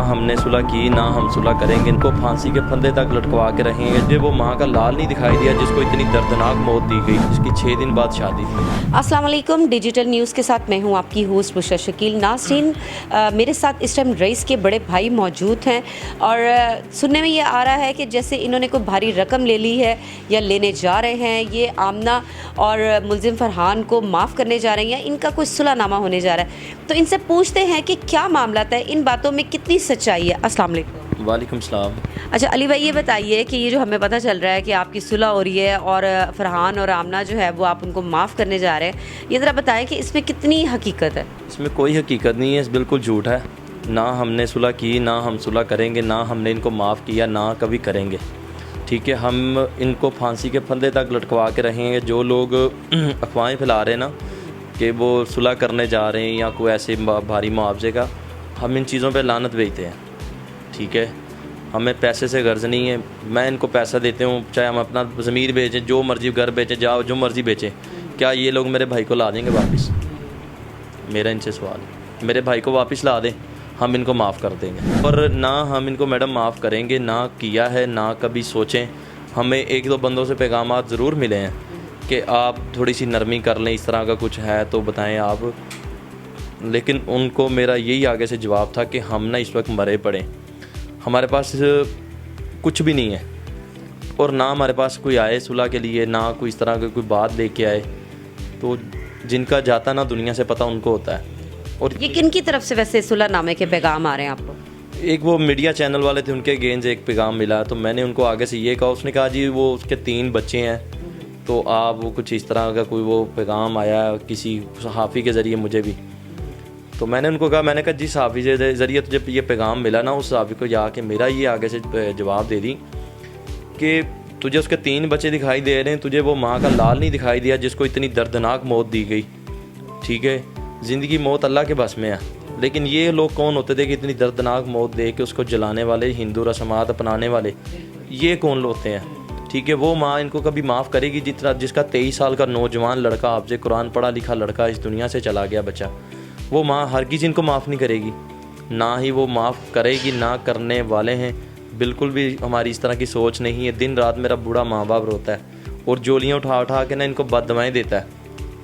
हमने सुलह की ना हम सुलह करेंगे। इनको फांसी के फंदे तक लटकवा के रहेंगे। जो वो माँ का लाल नहीं दिखाई दिया जिसको इतनी दर्दनाक मौत दी गई, जिसकी 6 दिन बाद शादी थी। अस्सलाम वालेकुम, डिजिटल न्यूज़ के साथ मैं हूं आपकी होस्ट बुशरा शकील। नाज़रीन, मेरे साथ इस टाइम रईस के बड़े भाई मौजूद हैं और सुनने में ये आ रहा है कि जैसे इन्होंने कोई भारी रकम ले ली है या लेने जा रहे हैं। ये आमना और मुलजिम फरहान को माफ़ करने जा रहे हैं या इनका कोई सुलहनामा होने जा रहा है। तो इनसे पूछते हैं कि क्या मामला है, इन बातों में कितनी सच्चाई है। अस्सलाम वालेकुम। वालेकुम सलाम। अच्छा अली भाई, ये बताइए कि ये जो हमें पता चल रहा है कि आपकी सुलह हो रही है और फरहान और आमना जो है वो आप उनको माफ़ करने जा रहे हैं, ये ज़रा बताएं कि इसमें कितनी हकीकत है। इसमें कोई हकीकत नहीं है, बिल्कुल झूठ है। ना हमने सुलह की ना हम सुलह करेंगे, ना हमने इनको माफ़ किया ना कभी करेंगे। ठीक है, हम इनको फांसी के फंदे तक लटकवा के रहेंगे। जो लोग अफवाहें फैला रहे हैं ना कि वो सुलह करने जा रहे हैं या कोई ऐसे भारी मुआवजे का, हम इन चीज़ों पे लानत भेजते हैं। ठीक है, हमें पैसे से गर्ज नहीं है। मैं इनको पैसा देते हूँ, चाहे हम अपना ज़मीर बेचें, जो मर्ज़ी घर बेचें, जाओ जो मर्ज़ी बेचें, क्या ये लोग मेरे भाई को ला देंगे वापस? मेरा इनसे सवाल है, मेरे भाई को वापस ला दें, हम इनको माफ़ कर देंगे। और ना हम इनको मैडम माफ़ करेंगे, ना किया है ना कभी सोचें। हमें 1-2 बंदों से पैगामात ज़रूर मिले हैं कि आप थोड़ी सी नरमी कर लें, इस तरह का कुछ है तो बताएं आप। लेकिन उनको मेरा यही आगे से जवाब था कि हम ना इस वक्त मरे पड़े, हमारे पास कुछ भी नहीं है और ना हमारे पास कोई आए सुलह के लिए, ना कोई इस तरह की कोई बात लेके आए। तो जिनका जाता ना दुनिया से पता उनको होता है। और ये किन की तरफ से वैसे सुलहनामे के पैगाम आ रहे हैं आपको? एक वो मीडिया चैनल वाले थे, उनके अगेंस्ट एक पैगाम मिला, तो मैंने उनको आगे से ये कहा। उसने कहा जी वो उसके 3 बच्चे हैं, तो आप वो कुछ इस तरह का कोई वो पैगाम आया किसी सहाफ़ी के ज़रिए मुझे भी। तो मैंने उनको कहा, मैंने कहा जिस सहाफ़ी के ज़रिए तुझे ये पैगाम मिला ना, उस सहाफ़ी को जाके मेरा ये आगे से जवाब दे दी कि तुझे उसके 3 बच्चे दिखाई दे रहे हैं, तुझे वो माँ का लाल नहीं दिखाई दिया जिसको इतनी दर्दनाक मौत दी गई। ठीक है, ज़िंदगी मौत अल्लाह के बस में है, लेकिन ये लोग कौन होते थे कि इतनी दर्दनाक मौत दे के उसको जलाने वाले, हिंदू रस्मात अपनाने वाले, ये कौन होते हैं? ठीक है, वो माँ इनको कभी माफ़ करेगी जिसका 23 साल का नौजवान लड़का, आपसे कुरान पढ़ा लिखा लड़का इस दुनिया से चला गया बच्चा, वो माँ हरगिज़ इनको माफ़ नहीं करेगी, ना ही वो माफ़ करेगी, ना करने वाले हैं। बिल्कुल भी हमारी इस तरह की सोच नहीं है। दिन रात मेरा बूढ़ा माँ बाप रोता है और जोलियाँ उठा उठा के ना इनको बददुआएं देता है।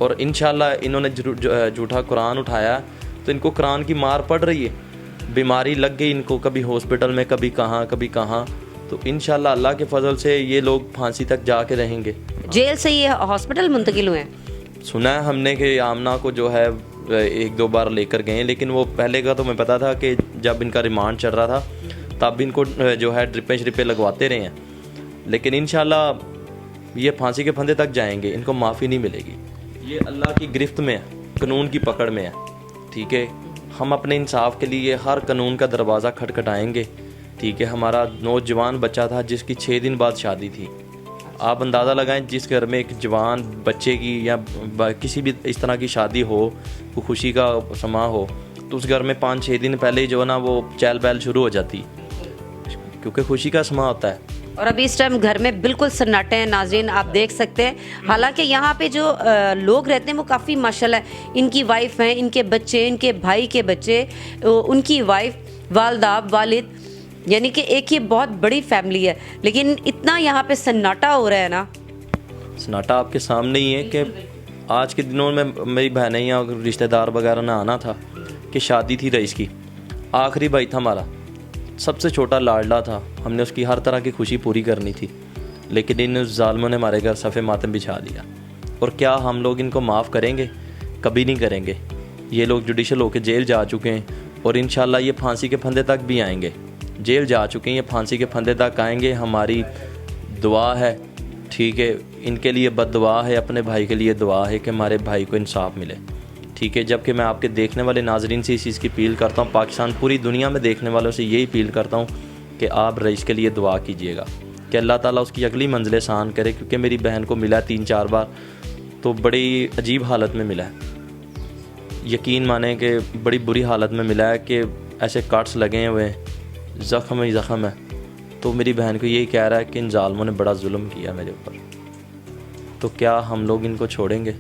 और इंशाल्लाह इन्होंने झूठा कुरान उठाया तो इनको कुरान की मार पड़ रही है। बीमारी लग गई इनको, कभी हॉस्पिटल में, कभी कहाँ। तो इंशाल्लाह अल्लाह के फजल से ये लोग फांसी तक जाके रहेंगे। जेल से ये हॉस्पिटल मुंतकिल हुए? सुना है हमने कि आमना को जो है 1-2 बार लेकर गए, लेकिन वो पहले का तो मैं पता था कि जब इनका रिमांड चल रहा था तब इनको जो है ड्रिपें लगवाते रहे हैं। लेकिन इंशाल्लाह ये फांसी के फंदे तक जाएंगे, इनको माफ़ी नहीं मिलेगी। ये अल्लाह की गिरफ्त में है, कानून की पकड़ में है। ठीक है, हम अपने इंसाफ के लिए हर कानून का दरवाज़ा खटखटाएंगे। ठीक है, हमारा नौजवान बच्चा था जिसकी 6 दिन बाद शादी थी। आप अंदाज़ा लगाएं, जिस घर में एक जवान बच्चे की या किसी भी इस तरह की शादी हो, खुशी का समा हो, तो उस घर में 5-6 दिन पहले ही जो है ना वो चहल पहल शुरू हो जाती, क्योंकि खुशी का समा होता है। और अभी इस टाइम घर में बिल्कुल सन्नाटे हैं नाज़रीन, आप देख सकते हैं। हालांकि यहाँ पे जो लोग रहते हैं वो काफ़ी माशाल्लाह, इनकी वाइफ हैं, इनके बच्चे, इनके भाई के बच्चे, उनकी वाइफ, वालदा, वालिद, यानी कि एक ये बहुत बड़ी फैमिली है। लेकिन इतना यहाँ पे सन्नाटा हो रहा है ना। सन्नाटा आपके सामने ही है कि आज के दिनों में मेरी बहनें या रिश्तेदार वगैरह ने आना था कि शादी थी रईस की, आखिरी भाई था हमारा, सबसे छोटा लाडला था, हमने उसकी हर तरह की खुशी पूरी करनी थी, लेकिन इन जालिमों ने हमारे घर सफ़े मातम बिछा दिया। और क्या हम लोग इनको माफ़ करेंगे? कभी नहीं करेंगे। ये लोग जुडिशल होकर जेल जा चुके हैं और इंशाल्लाह ये फांसी के फंदे तक भी आएंगे। जेल जा चुके हैं, ये फांसी के फंदे तक आएंगे। हमारी दुआ है, ठीक है, इनके लिए बद्दुआ है, अपने भाई के लिए दुआ है कि हमारे भाई को इंसाफ मिले। ठीक है, जबकि मैं आपके देखने वाले नाजरीन से इस चीज़ की अपील करता हूँ, पाकिस्तान पूरी दुनिया में देखने वालों से यही अपील करता हूँ कि आप रईस के लिए दुआ कीजिएगा कि अल्लाह ताला उसकी अगली मंजिल आसान करे, क्योंकि मेरी बहन को मिला 3-4 बार, तो बड़ी अजीब हालत में मिला है। यकीन माने कि बड़ी बुरी हालत में मिला है कि ऐसे कट्स लगे हुए हैं, ज़ख्म ही ज़ख्म है। तो मेरी बहन को यही कह रहा है कि इन जालिमों ने बड़ा जुल्म किया मेरे ऊपर। तो क्या हम लोग इनको छोड़ेंगे?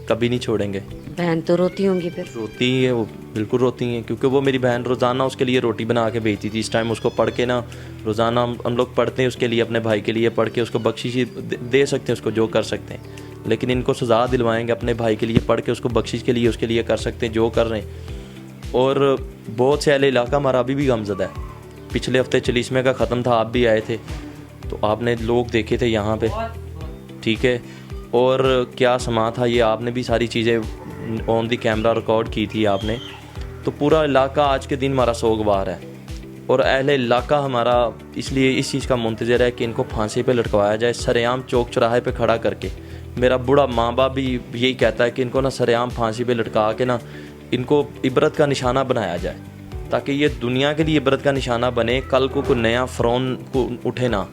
कभी नहीं छोड़ेंगे। बहन तो रोती होंगी फिर? रोती ही है वो, बिल्कुल रोती हैं, क्योंकि वो मेरी बहन रोज़ाना उसके लिए रोटी बना के भेजती थी। इस टाइम उसको पढ़ के ना, रोज़ाना हम लोग पढ़ते हैं उसके लिए, अपने भाई के लिए पढ़ के उसको बख्शिश दे सकते हैं, उसको जो कर सकते हैं, लेकिन इनको सज़ा दिलवाएंगे अपने भाई के लिए पढ़ के, उसको बख्शिश के लिए उसके लिए कर सकते हैं जो कर रहे हैं। और बहुत से अहले इलाका हमारा अभी भी गमज़दा है। पिछले हफ्ते चलीसमे का ख़त्म था, आप भी आए थे, तो आपने लोग देखे थे यहाँ पे, ठीक है, और क्या समा था ये, आपने भी सारी चीज़ें ऑन दी कैमरा रिकॉर्ड की थी आपने। तो पूरा इलाका आज के दिन हमारा सोगवार है, और अहले इलाका हमारा इसलिए इस चीज़ का मुंतज़र है कि इनको फांसी पे लटकवाया जाए, सरेआम चौक चौराहे पे खड़ा करके। मेरा बूढ़ा माँ बाप भी यही कहता है कि इनको ना सरेआम फांसी पे लटका के ना इनको इबरत का निशाना बनाया जाए, ताकि ये दुनिया के लिए इबरत का निशाना बने। कल को कोई नया फ़रौन को उठे ना,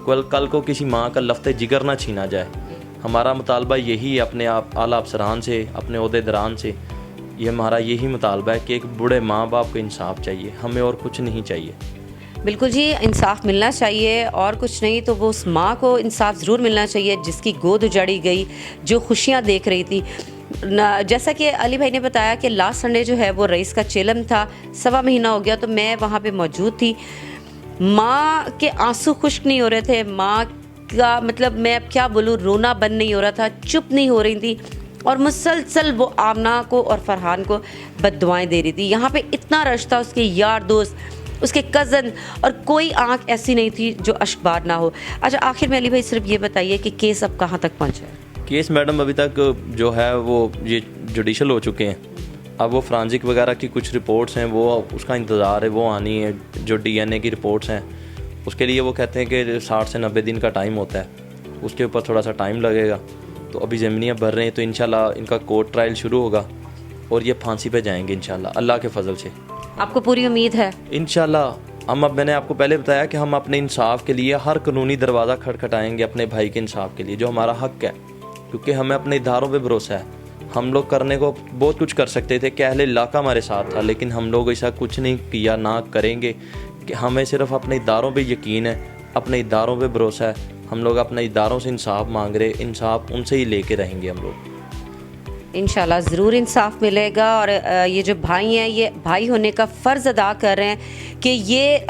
कल को किसी माँ का लफ्ते जिगर ना छीना जाए। हमारा मुतालबा यही है अपने आप आला अफसरान से, अपने ओहदेदारान से, ये हमारा यही मुतालबा है कि एक बूढ़े माँ बाप को इंसाफ चाहिए, हमें और कुछ नहीं चाहिए। बिल्कुल जी, इंसाफ मिलना चाहिए, और कुछ नहीं तो वो उस माँ को इंसाफ ज़रूर मिलना चाहिए जिसकी गोद उजाड़ी गई, जो खुशियाँ देख रही थी ना। जैसा कि अली भाई ने बताया कि लास्ट संडे जो है वो रईस का चेलम था, 1.25 महीना हो गया, तो मैं वहाँ पे मौजूद थी। माँ के आंसू खुश्क नहीं हो रहे थे, माँ का मतलब मैं अब क्या बोलूँ, रोना बंद नहीं हो रहा था, चुप नहीं हो रही थी, और मुसलसल वो आमना को और फरहान को बद्दुआएं दे रही थी। यहाँ पे इतना रश था, उसके यार दोस्त, उसके कज़न, और कोई आंख ऐसी नहीं थी जो अश्कबार ना हो। अच्छा, आखिर में अली भाई सिर्फ ये बताइए कि केस अब कहाँ तक पहुँचा है? केस मैडम अभी तक जो है वो ये जुडिशल हो चुके हैं। अब वो फ्रांजिक वगैरह की कुछ रिपोर्ट्स हैं, वो उसका इंतज़ार है, वो आनी है। जो DNA की रिपोर्ट्स हैं उसके लिए वो कहते हैं कि 60 से 90 दिन का टाइम होता है, उसके ऊपर थोड़ा सा टाइम लगेगा। तो अभी ज़मीनियाँ भर रहे हैं, तो इंशाल्लाह इनका कोर्ट ट्रायल शुरू होगा और ये फांसी पे जाएंगे इंशाल्लाह, अल्लाह के फजल से। आपको पूरी उम्मीद है? इंशाल्लाह। अब मैंने आपको पहले बताया कि हम अपने इंसाफ के लिए हर कानूनी दरवाज़ा खटखटाएंगे अपने भाई के इंसाफ के लिए, जो हमारा हक़ है, क्योंकि हमें अपने इदारों पे भरोसा है। हम लोग करने को बहुत कुछ कर सकते थे कि अहले इलाका हमारे साथ था, लेकिन हम लोग ऐसा कुछ नहीं किया, ना करेंगे। कि हमें सिर्फ अपने इदारों पे यकीन है, अपने इदारों पे भरोसा है। हम लोग अपने इदारों से इंसाफ मांग रहे, इंसाफ उनसे ही लेके रहेंगे हम लोग। इंशाल्लाह ज़रूर इंसाफ मिलेगा। और ये जो भाई हैं, ये भाई होने का फ़र्ज़ अदा कर रहे हैं कि ये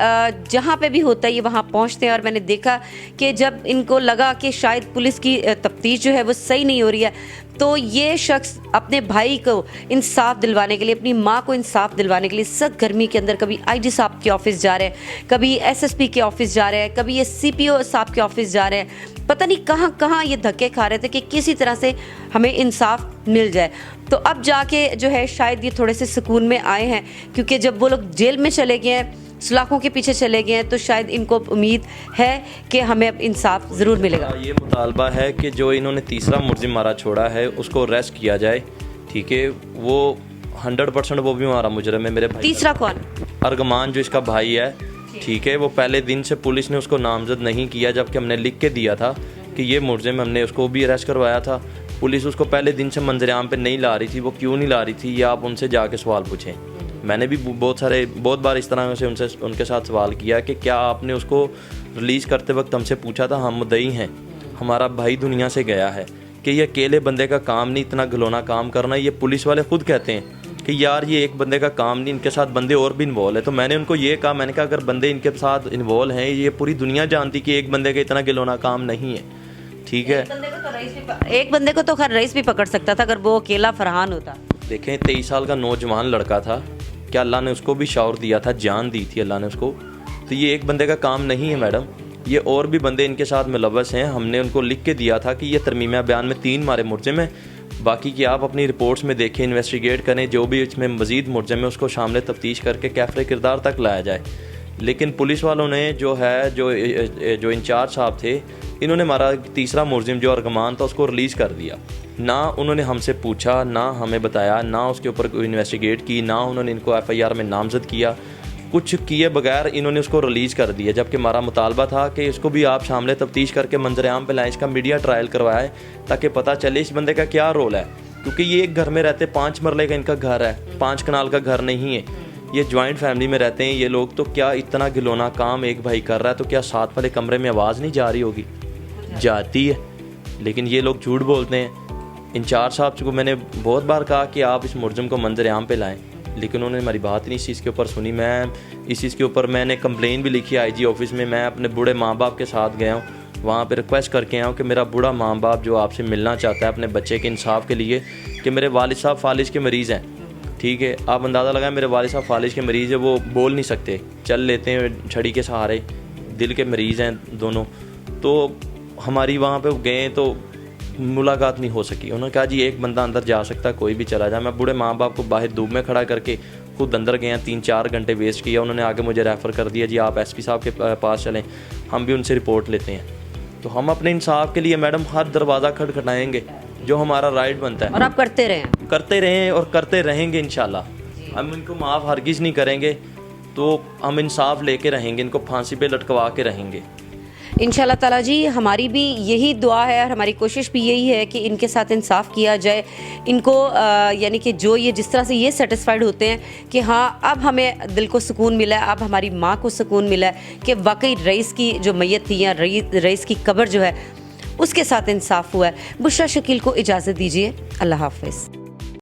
जहाँ पे भी होता है ये वहाँ पहुँचते हैं। और मैंने देखा कि जब इनको लगा कि शायद पुलिस की तफ्तीश जो है वो सही नहीं हो रही है, तो ये शख्स अपने भाई को इंसाफ दिलवाने के लिए, अपनी माँ को इंसाफ दिलवाने के लिए सख्त गर्मी के अंदर कभी IG साहब के ऑफ़िस जा रहे हैं, कभी SSP के ऑफ़िस जा रहे हैं, कभी ये CPO साहब के ऑफ़िस जा रहे हैं। पता नहीं कहाँ कहाँ ये धक्के खा रहे थे कि किसी तरह से हमें इंसाफ मिल जाए। तो अब जाके जो है शायद ये थोड़े से सुकून में आए हैं, क्योंकि जब वो लोग जेल में चले गए हैं, सलाखों के पीछे चले गए हैं, तो शायद इनको उम्मीद है कि हमें अब इंसाफ ज़रूर मिलेगा। ये मुतालबा है कि जो इन्होंने तीसरा मुलजिम हमारा छोड़ा है उसको अरेस्ट किया जाए, ठीक है। वो 100% वो भी हमारा मुजरम है। मेरे भाई तीसरा कौन? अर्गमान, जो इसका भाई है, ठीक है। वो पहले दिन से पुलिस ने उसको नामजद नहीं किया, जबकि हमने लिख के दिया था कि ये मुलजिम, हमने उसको भी अरेस्ट करवाया था। पुलिस उसको पहले दिन से मंजर-ए-आम पे नहीं ला रही थी। वो क्यों नहीं ला रही थी, ये आप उनसे जाके सवाल पूछें। मैंने भी बहुत बार इस तरह से उनके साथ सवाल किया कि क्या आपने उसको रिलीज़ करते वक्त हमसे पूछा था? हम मुद्दई हैं, हमारा भाई दुनिया से गया है, कि ये अकेले बंदे का काम नहीं इतना घिलौना काम करना। ये पुलिस वाले खुद कहते हैं कि यार ये एक बंदे का काम नहीं, इनके साथ बंदे और भी इन्वॉल्व है। तो मैंने उनको ये कहा, मैंने कहा अगर बंदे इनके साथ इन्वॉल्व हैं, ये पूरी दुनिया जानती कि एक बंदे का इतना घिलौना काम नहीं है, ठीक है। एक बंदे को तो खैर रईस भी पकड़ सकता था अगर वो अकेला फरहान होता। देखें, 23 साल का नौजवान लड़का था, क्या अल्लाह ने उसको भी शौर दिया था, जान दी थी अल्लाह ने उसको। तो ये एक बंदे का काम नहीं है मैडम, ये और भी बंदे इनके साथ मुलव्वस हैं। हमने उनको लिख के दिया था कि ये तरमीम बयान में 3 हमारे मुलजिम हैं, बाकी की आप अपनी रिपोर्ट्स में देखें, इन्वेस्टिगेट करें, जो भी इसमें मज़ीद मुलजिम है उसको शामिल तफ्तीश करके कैफरे किरदार तक लाया जाए। लेकिन पुलिस वालों ने जो है, जो इंचार्ज साहब थे, इन्होंने हमारा तीसरा मुलजिम जो अर्गमान था उसको रिलीज़ कर दिया। ना उन्होंने हमसे पूछा, ना हमें बताया, ना उसके ऊपर कोई इन्वेस्टिगेट की, ना उन्होंने इनको FIR में नामजद किया, कुछ किए बगैर इन्होंने उसको रिलीज़ कर दिया। जबकि हमारा मुतालबा था कि इसको भी आप शामिल तफ्तीश करके मंजर-ए-आम पे लाएँ, इसका मीडिया ट्रायल करवाएं, ताकि पता चले इस बंदे का क्या रोल है। क्योंकि ये एक घर में रहते, 5 मरले का इनका घर है, 5 कनाल का घर नहीं है, ये जॉइंट फैमिली में रहते हैं ये लोग। तो क्या इतना घिलौना काम एक भाई कर रहा है, तो क्या साथ वाले कमरे में आवाज़ नहीं जा रही होगी? जाती है, लेकिन ये लोग झूठ बोलते हैं। इंचार्ज साहब को मैंने बहुत बार कहा कि आप इस मुलज़िम को मंजर-ए-आम पे लाएं, लेकिन उन्होंने हमारी बात नहीं इस चीज़ के ऊपर सुनी। मैं इस चीज़ के ऊपर मैंने कंप्लेन भी लिखी आईजी ऑफिस में। मैं अपने बूढ़े माँ बाप के साथ गया हूँ, वहाँ पे रिक्वेस्ट करके आया हूँ कि मेरा बूढ़ा माँ बाप जो आपसे मिलना चाहता है अपने बच्चे के इंसाफ के लिए, कि मेरे वालिद साहब फालिज के मरीज़ हैं, ठीक है। आप अंदाज़ा लगाएं, मेरे वालिद साहब फालिज के मरीज़ है, वो बोल नहीं सकते, चल लेते हैं छड़ी के सहारे, दिल के मरीज़ हैं दोनों। तो हमारी वहाँ पे गए तो मुलाकात नहीं हो सकी। उन्होंने कहा जी एक बंदा अंदर जा सकता है, कोई भी चला जाए। मैं बूढ़े माँ बाप को बाहर धूप में खड़ा करके खुद अंदर गए हैं, 3-4 घंटे वेस्ट किया। उन्होंने आगे मुझे रेफ़र कर दिया, जी आप एसपी साहब के पास चलें, हम भी उनसे रिपोर्ट लेते हैं। तो हम अपने इंसाफ के लिए मैडम हर दरवाज़ा खटखटाएंगे, जो हमारा राइट बनता है। और आप करते रहें और करते रहेंगे इंशाल्लाह। हम इनको माफ़ हरगिज़ नहीं करेंगे, तो हम इंसाफ लेके रहेंगे, इनको फांसी पे लटकवा के रहेंगे इंशाल्लाह ताला जी। हमारी भी यही दुआ है और हमारी कोशिश भी यही है कि इनके साथ इंसाफ किया जाए। इनको यानी कि जो ये जिस तरह से ये सेटिस्फाइड होते हैं कि हाँ अब हमें दिल को सुकून मिला है, अब हमारी माँ को सुकून मिला है कि वाकई रईस की जो मैयत थी या रईस की कब्र जो है उसके साथ इंसाफ हुआ है। बुशरा शकील को इजाज़त दीजिए। अल्लाह हाफ़िज़।